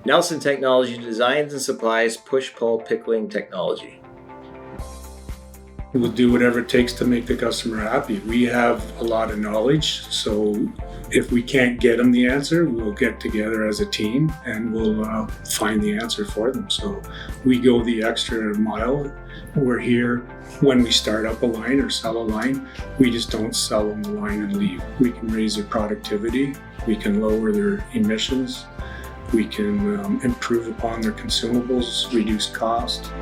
Nelson Technology designs and supplies push-pull pickling technology. We'll do whatever it takes to make the customer happy. We have a lot of knowledge, so if we can't get them the answer, we'll get together as a team and we'll find the answer for them. So we go the extra mile. We're here when we start up a line or sell a line. We just don't sell them the line and leave. We can raise their productivity. We can lower their emissions. We can improve upon their consumables, reduce cost.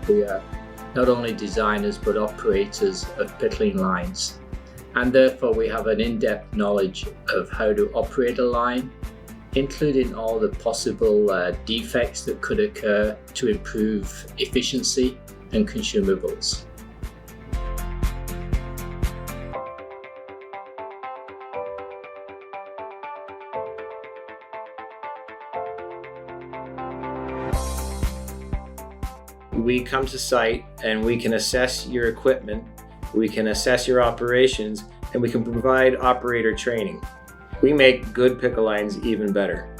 We are not only designers but operators of pickling lines, and therefore we have an in-depth knowledge of how to operate a line, including all the possible defects that could occur to improve efficiency and consumables. We come to site and we can assess your equipment, we can assess your operations, and we can provide operator training. We make good pickle lines even better.